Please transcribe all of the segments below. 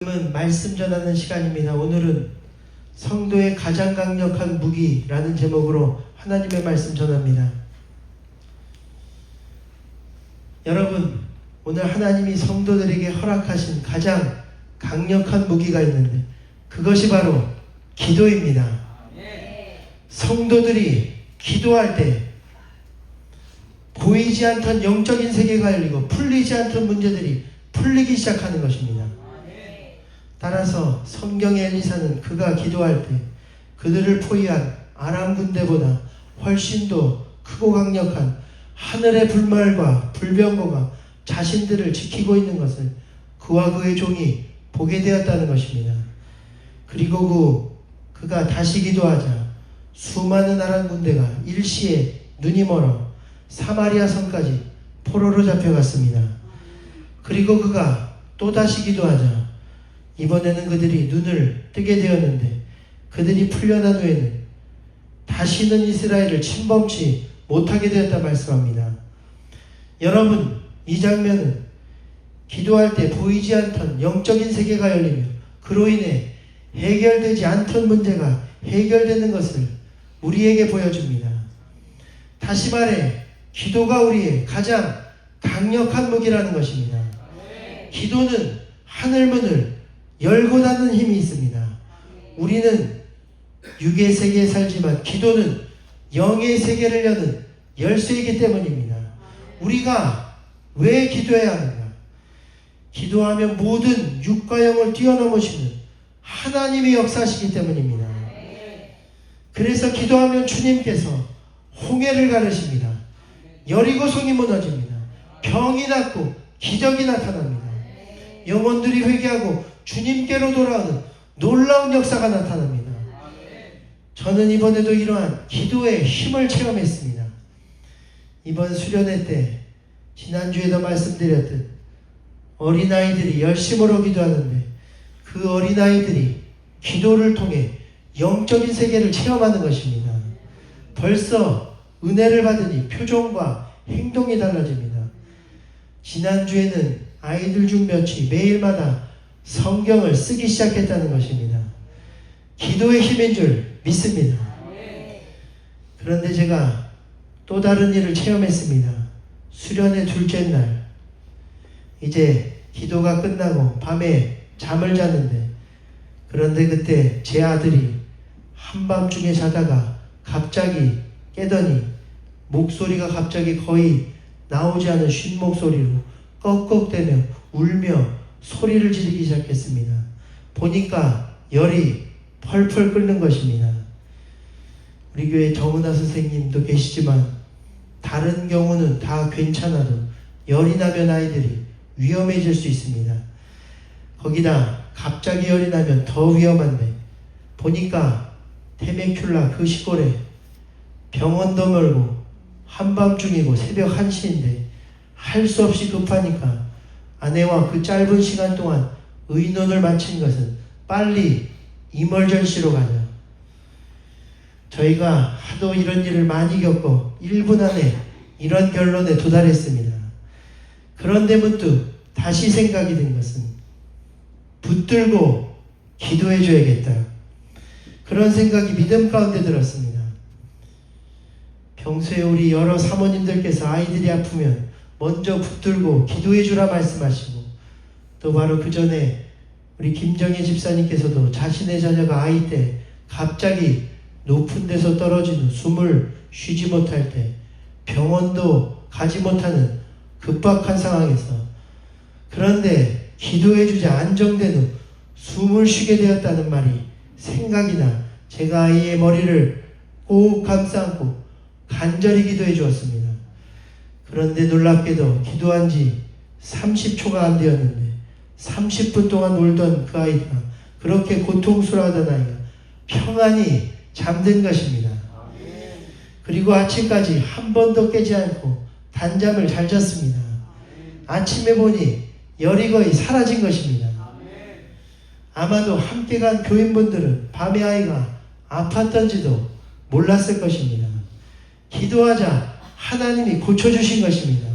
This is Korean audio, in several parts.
지금은 말씀 전하는 시간입니다. 오늘은 성도의 가장 강력한 무기라는 제목으로 하나님의 말씀 전합니다. 여러분, 오늘 하나님이 성도들에게 허락하신 가장 강력한 무기가 있는데 그것이 바로 기도입니다. 성도들이 기도할 때 보이지 않던 영적인 세계가 열리고 풀리지 않던 문제들이 풀리기 시작하는 것입니다. 따라서 성경의 엘리사는 그가 기도할 때 그들을 포위한 아람 군대보다 훨씬 더 크고 강력한 하늘의 불말과 불병거가 자신들을 지키고 있는 것을 그와 그의 종이 보게 되었다는 것입니다. 그리고 그가 다시 기도하자 수많은 아람 군대가 일시에 눈이 멀어 사마리아 성까지 포로로 잡혀갔습니다. 그리고 그가 또다시 기도하자 이번에는 그들이 눈을 뜨게 되었는데 그들이 풀려난 후에는 다시는 이스라엘을 침범치 못하게 되었다 말씀합니다. 여러분, 이 장면은 기도할 때 보이지 않던 영적인 세계가 열리며 그로 인해 해결되지 않던 문제가 해결되는 것을 우리에게 보여줍니다. 다시 말해 기도가 우리의 가장 강력한 무기라는 것입니다. 기도는 하늘문을 열고 닫는 힘이 있습니다. 우리는 육의 세계에 살지만 기도는 영의 세계를 여는 열쇠이기 때문입니다. 우리가 왜 기도해야 하는가? 기도하면 모든 육과 영을 뛰어넘으시는 하나님이 역사하시기 때문입니다. 그래서 기도하면 주님께서 홍해를 가르십니다. 여리고성이 무너집니다. 병이 낫고 기적이 나타납니다. 영혼들이 회개하고 주님께로 돌아오는 놀라운 역사가 나타납니다. 저는 이번에도 이러한 기도의 힘을 체험했습니다. 이번 수련회 때 지난주에도 말씀드렸듯 어린아이들이 열심으로 기도하는데 그 어린아이들이 기도를 통해 영적인 세계를 체험하는 것입니다. 벌써 은혜를 받으니 표정과 행동이 달라집니다. 지난주에는 아이들 중 몇이 매일마다 성경을 쓰기 시작했다는 것입니다. 기도의 힘인 줄 믿습니다. 그런데 제가 또 다른 일을 체험했습니다. 수련의 둘째 날 이제 기도가 끝나고 밤에 잠을 자는데 그런데 그때 제 아들이 한밤중에 자다가 갑자기 깨더니 목소리가 갑자기 거의 나오지 않은 쉰 목소리로 꺽꺽대며 울며 소리를 지르기 시작했습니다. 보니까 열이 펄펄 끓는 것입니다. 우리 교회 정은아 선생님도 계시지만 다른 경우는 다 괜찮아도 열이 나면 아이들이 위험해질 수 있습니다. 거기다 갑자기 열이 나면 더 위험한데 보니까 테메큘라 그 시골에 병원도 멀고 한밤중이고 새벽 1시인데 할 수 없이 급하니까 아내와 그 짧은 시간 동안 의논을 마친 것은 빨리 이멀전시로 가자. 저희가 하도 이런 일을 많이 겪고 1분 안에 이런 결론에 도달했습니다. 그런데 문득 다시 생각이 든 것은 붙들고 기도해 줘야겠다. 그런 생각이 믿음 가운데 들었습니다. 평소에 우리 여러 사모님들께서 아이들이 아프면 먼저 붙들고 기도해 주라 말씀하시고 또 바로 그 전에 우리 김정혜 집사님께서도 자신의 자녀가 아이 때 갑자기 높은 데서 떨어진 후 숨을 쉬지 못할 때 병원도 가지 못하는 급박한 상황에서 그런데 기도해 주자 안정된 후 숨을 쉬게 되었다는 말이 생각이나 제가 아이의 머리를 꼭 감싸 안고 간절히 기도해 주었습니다. 그런데 놀랍게도 기도한 지 30초가 안 되었는데 30분 동안 울던 그 아이가 그렇게 고통스러워하던 아이가 평안히 잠든 것입니다. 그리고 아침까지 한 번도 깨지 않고 단잠을 잘 잤습니다. 아침에 보니 열이 거의 사라진 것입니다. 아마도 함께 간 교인분들은 밤에 아이가 아팠던지도 몰랐을 것입니다. 기도하자 하나님이 고쳐주신 것입니다.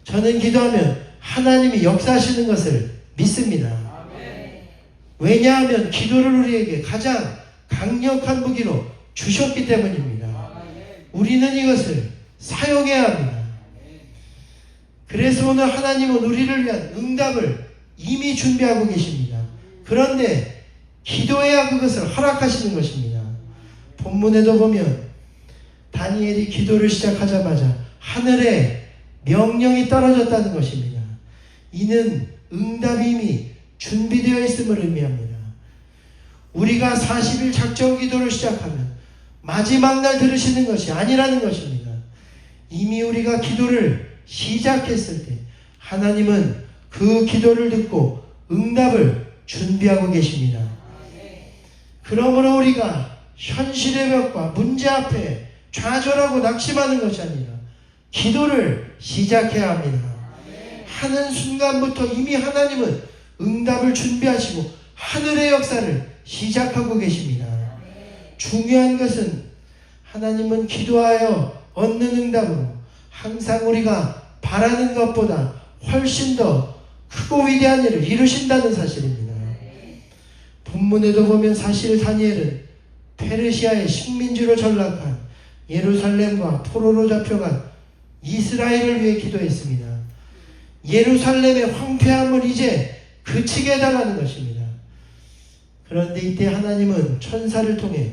저는 기도하면 하나님이 역사하시는 것을 믿습니다. 왜냐하면 기도를 우리에게 가장 강력한 무기로 주셨기 때문입니다. 우리는 이것을 사용해야 합니다. 그래서 오늘 하나님은 우리를 위한 응답을 이미 준비하고 계십니다. 그런데 기도해야 그것을 허락하시는 것입니다. 본문에도 보면 다니엘이 기도를 시작하자마자 하늘에 명령이 떨어졌다는 것입니다. 이는 응답이 이미 준비되어 있음을 의미합니다. 우리가 40일 작정 기도를 시작하면 마지막 날 들으시는 것이 아니라는 것입니다. 이미 우리가 기도를 시작했을 때 하나님은 그 기도를 듣고 응답을 준비하고 계십니다. 그러므로 우리가 현실의 벽과 문제 앞에 좌절하고 낙심하는 것이 아니라 기도를 시작해야 합니다. 하는 순간부터 이미 하나님은 응답을 준비하시고 하늘의 역사를 시작하고 계십니다. 중요한 것은 하나님은 기도하여 얻는 응답으로 항상 우리가 바라는 것보다 훨씬 더 크고 위대한 일을 이루신다는 사실입니다. 본문에도 보면 사실 다니엘은 페르시아의 식민지로 전락한 예루살렘과 포로로 잡혀간 이스라엘을 위해 기도했습니다. 예루살렘의 황폐함을 이제 그치게 해달라는 것입니다. 그런데 이때 하나님은 천사를 통해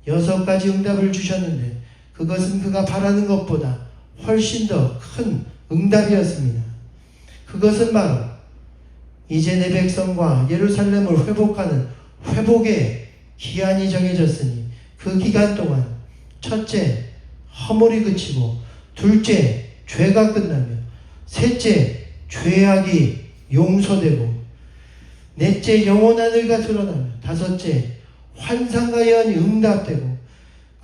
6가지 응답을 주셨는데 그것은 그가 바라는 것보다 훨씬 더 큰 응답이었습니다. 그것은 바로 이제 내 백성과 예루살렘을 회복하는 회복의 기한이 정해졌으니 그 기간 동안 첫째, 허물이 그치고 둘째, 죄가 끝나며 셋째, 죄악이 용서되고 넷째, 영원한 의가 드러나며 다섯째, 환상과 예언이 응답되고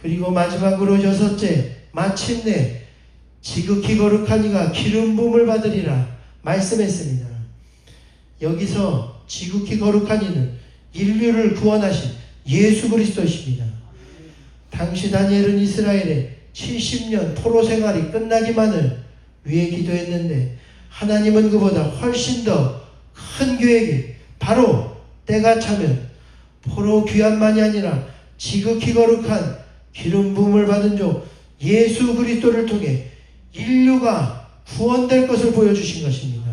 그리고 마지막으로 여섯째, 마침내 지극히 거룩한 이가 기름 부음을 받으리라 말씀했습니다. 여기서 지극히 거룩한 이는 인류를 구원하신 예수 그리스도십니다. 당시 다니엘은 이스라엘의 70년 포로 생활이 끝나기만을 위해 기도했는데 하나님은 그보다 훨씬 더 큰 계획이 바로 때가 차면 포로 귀환만이 아니라 지극히 거룩한 기름 부음을 받은 종 예수 그리스도를 통해 인류가 구원될 것을 보여주신 것입니다.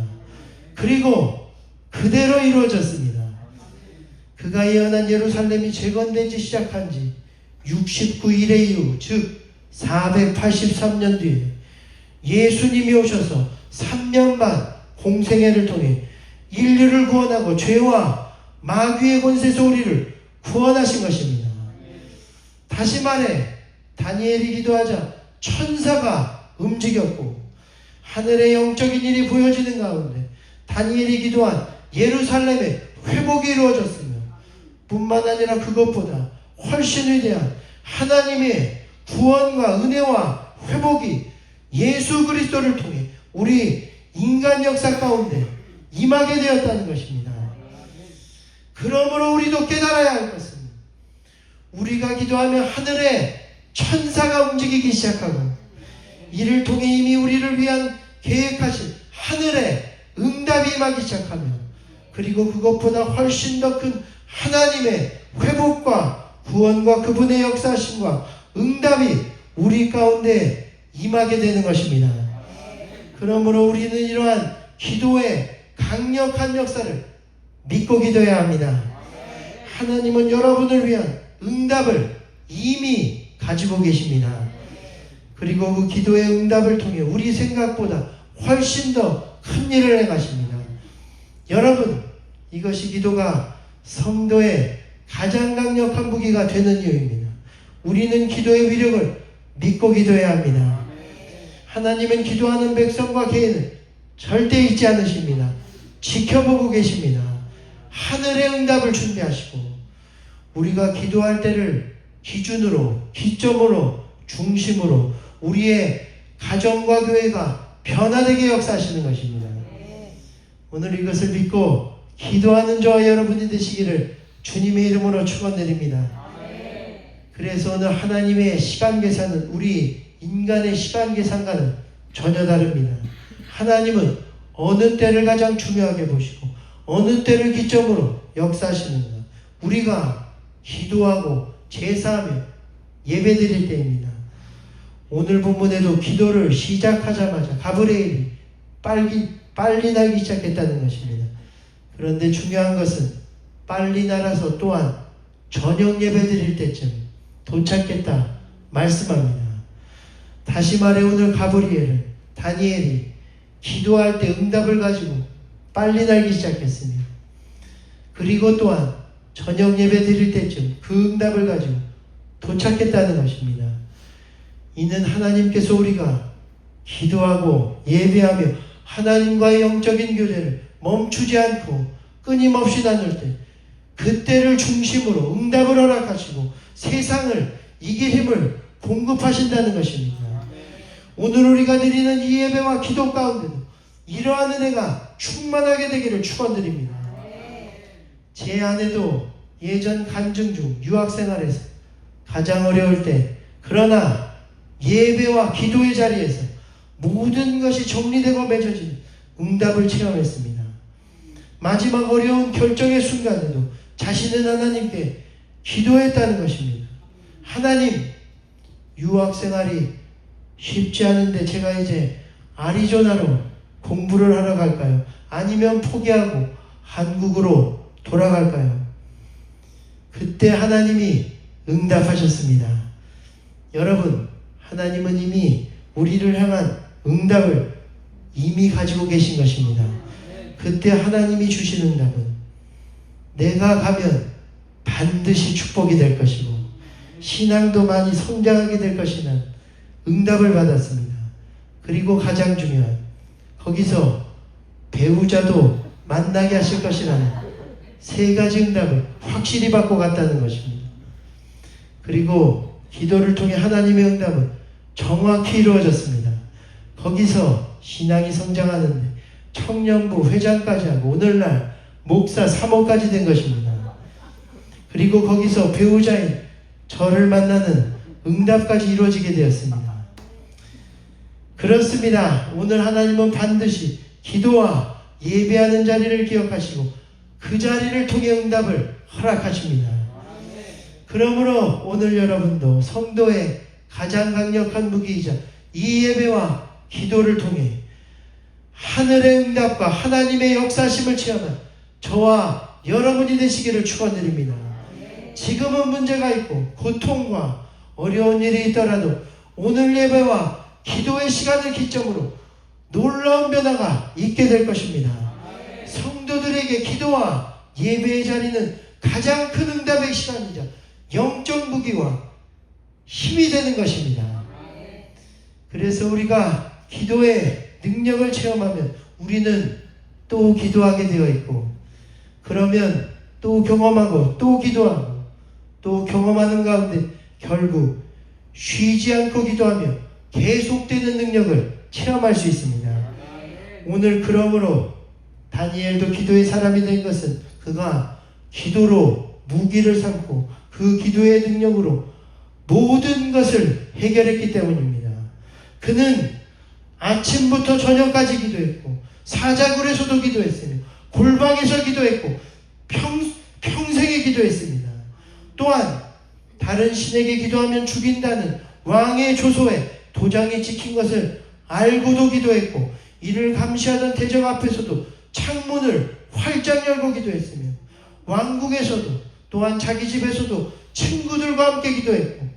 그리고 그대로 이루어졌습니다. 그가 예언한 예루살렘이 재건되지 시작한 지 69일의 이후 즉 483년 뒤에 예수님이 오셔서 3년 반 공생애를 통해 인류를 구원하고 죄와 마귀의 권세에서 우리를 구원하신 것입니다. 다시 말해 다니엘이 기도하자 천사가 움직였고 하늘의 영적인 일이 보여지는 가운데 다니엘이 기도한 예루살렘의 회복이 이루어졌으며 뿐만 아니라 그것보다 훨씬 위대한 하나님의 구원과 은혜와 회복이 예수 그리스도를 통해 우리 인간 역사 가운데 임하게 되었다는 것입니다. 그러므로 우리도 깨달아야 할 것은 우리가 기도하면 하늘에 천사가 움직이기 시작하고 이를 통해 이미 우리를 위한 계획하신 하늘의 응답이 임하기 시작하며 그리고 그것보다 훨씬 더 큰 하나님의 회복과 구원과 그분의 역사하심과 응답이 우리 가운데 임하게 되는 것입니다. 그러므로 우리는 이러한 기도의 강력한 역사를 믿고 기도해야 합니다. 하나님은 여러분을 위한 응답을 이미 가지고 계십니다. 그리고 그 기도의 응답을 통해 우리 생각보다 훨씬 더 큰 일을 행하십니다. 여러분, 이것이 기도가 성도의 가장 강력한 무기가 되는 이유입니다. 우리는 기도의 위력을 믿고 기도해야 합니다. 하나님은 기도하는 백성과 개인을 절대 잊지 않으십니다. 지켜보고 계십니다. 하늘의 응답을 준비하시고 우리가 기도할 때를 기준으로, 기점으로, 중심으로 우리의 가정과 교회가 변화되게 역사하시는 것입니다. 오늘 이것을 믿고 기도하는 저와 여러분이 되시기를 주님의 이름으로 축원드립니다. 그래서 오늘 하나님의 시간 계산은 우리 인간의 시간 계산과는 전혀 다릅니다. 하나님은 어느 때를 가장 중요하게 보시고 어느 때를 기점으로 역사하시는가? 우리가 기도하고 제사하며 예배드릴 때입니다. 오늘 본문에도 기도를 시작하자마자 가브리엘이 빨리 날기 시작했다는 것입니다. 그런데 중요한 것은 빨리 날아서 또한 저녁 예배 드릴 때쯤 도착했다 말씀합니다. 다시 말해 오늘 가브리엘은 다니엘이 기도할 때 응답을 가지고 빨리 날기 시작했으며, 그리고 또한 저녁 예배 드릴 때쯤 그 응답을 가지고 도착했다는 것입니다. 이는 하나님께서 우리가 기도하고 예배하며 하나님과의 영적인 교제를 멈추지 않고 끊임없이 나눌 때 그때를 중심으로 응답을 허락하시고 세상을 이길 힘을 공급하신다는 것입니다. 오늘 우리가 드리는 이 예배와 기도 가운데도 이러한 은혜가 충만하게 되기를 축원드립니다. 제 아내도 예전 간증 중 유학생활에서 가장 어려울 때, 그러나 예배와 기도의 자리에서 모든 것이 정리되고 맺어지는 응답을 체험했습니다. 마지막 어려운 결정의 순간에도 자신은 하나님께 기도했다는 것입니다. 하나님, 유학생활이 쉽지 않은데 제가 이제 아리조나로 공부를 하러 갈까요? 아니면 포기하고 한국으로 돌아갈까요? 그때 하나님이 응답하셨습니다. 여러분, 하나님은 이미 우리를 향한 응답을 이미 가지고 계신 것입니다. 그때 하나님이 주신 응답은 내가 가면 반드시 축복이 될 것이고 신앙도 많이 성장하게 될 것이라는 응답을 받았습니다. 그리고 가장 중요한, 거기서 배우자도 만나게 하실 것이라는 세 가지 응답을 확실히 받고 갔다는 것입니다. 그리고 기도를 통해 하나님의 응답은 정확히 이루어졌습니다. 거기서 신앙이 성장하는데 청년부 회장까지 하고 오늘날 목사 3호까지 된 것입니다. 그리고 거기서 배우자인 저를 만나는 응답까지 이루어지게 되었습니다. 그렇습니다. 오늘 하나님은 반드시 기도와 예배하는 자리를 기억하시고 그 자리를 통해 응답을 허락하십니다. 그러므로 오늘 여러분도 성도의 가장 강력한 무기이자 이 예배와 기도를 통해 하늘의 응답과 하나님의 역사심을 체험한 저와 여러분이 되시기를 축원드립니다. 지금은 문제가 있고 고통과 어려운 일이 있더라도 오늘 예배와 기도의 시간을 기점으로 놀라운 변화가 있게 될 것입니다. 성도들에게 기도와 예배의 자리는 가장 큰 응답의 시간이자 영적 무기와 힘이 되는 것입니다. 그래서 우리가 기도의 능력을 체험하면 우리는 또 기도하게 되어 있고, 그러면 또 경험하고 또 기도하고 또 경험하는 가운데 결국 쉬지 않고 기도하며 계속되는 능력을 체험할 수 있습니다. 오늘 그러므로 다니엘도 기도의 사람이 된 것은 그가 기도로 무기를 삼고 그 기도의 능력으로 모든 것을 해결했기 때문입니다. 그는 아침부터 저녁까지 기도했고 사자굴에서도 기도했으며 골방에서 기도했고 평생에 기도했습니다. 또한 다른 신에게 기도하면 죽인다는 왕의 조소에 도장이 찍힌 것을 알고도 기도했고 이를 감시하던 대적 앞에서도 창문을 활짝 열고 기도했으며 왕국에서도 또한 자기 집에서도 친구들과 함께 기도했고,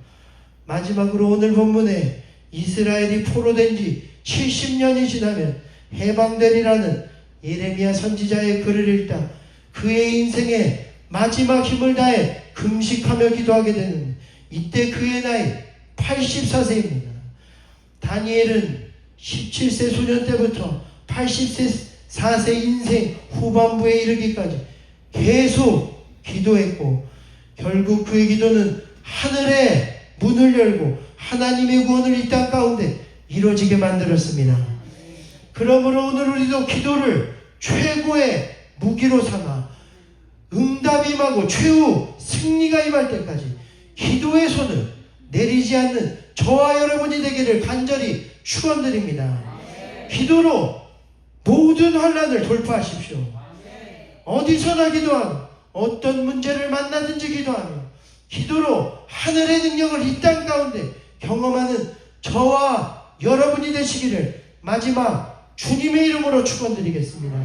마지막으로 오늘 본문에 이스라엘이 포로된 지 70년이 지나면 해방되리라는 예레미야 선지자의 글을 읽다 그의 인생에 마지막 힘을 다해 금식하며 기도하게 되는데 이때 그의 나이 84세입니다. 다니엘은 17세 소년 때부터 84세 인생 후반부에 이르기까지 계속 기도했고 결국 그의 기도는 하늘의 문을 열고 하나님의 구원을 이 땅 가운데 이루어지게 만들었습니다. 그러므로 오늘 우리도 기도를 최고의 무기로 삼아 응답이 임하고 최후 승리가 임할 때까지 기도의 손을 내리지 않는 저와 여러분이 되기를 간절히 축원드립니다. 기도로 모든 환난을 돌파하십시오. 어디서나 기도하고 어떤 문제를 만나든지 기도하며 기도로 하늘의 능력을 이 땅 가운데 경험하는 저와 여러분이 되시기를 마지막 주님의 이름으로 축원드리겠습니다.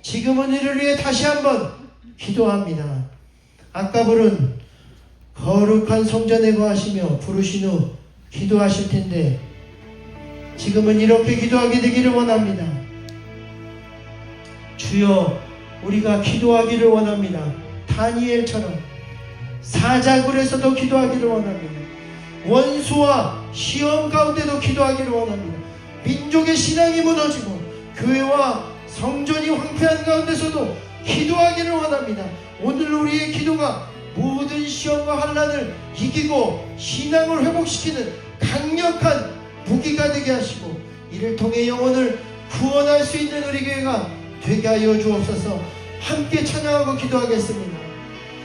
지금은 이를 위해 다시 한번 기도합니다. 아까 부른 거룩한 성전에 거하시며 부르신 후 기도하실 텐데 지금은 이렇게 기도하게 되기를 원합니다. 주여, 우리가 기도하기를 원합니다. 다니엘처럼 사자굴에서도 기도하기를 원합니다. 원수와 시험 가운데도 기도하기를 원합니다. 민족의 신앙이 무너지고 교회와 성전이 황폐한 가운데서도 기도하기를 원합니다. 오늘 우리의 기도가 모든 시험과 환난을 이기고 신앙을 회복시키는 강력한 무기가 되게 하시고 이를 통해 영혼을 구원할 수 있는 우리 교회가 되게 하여 주옵소서. 함께 찬양하고 기도하겠습니다.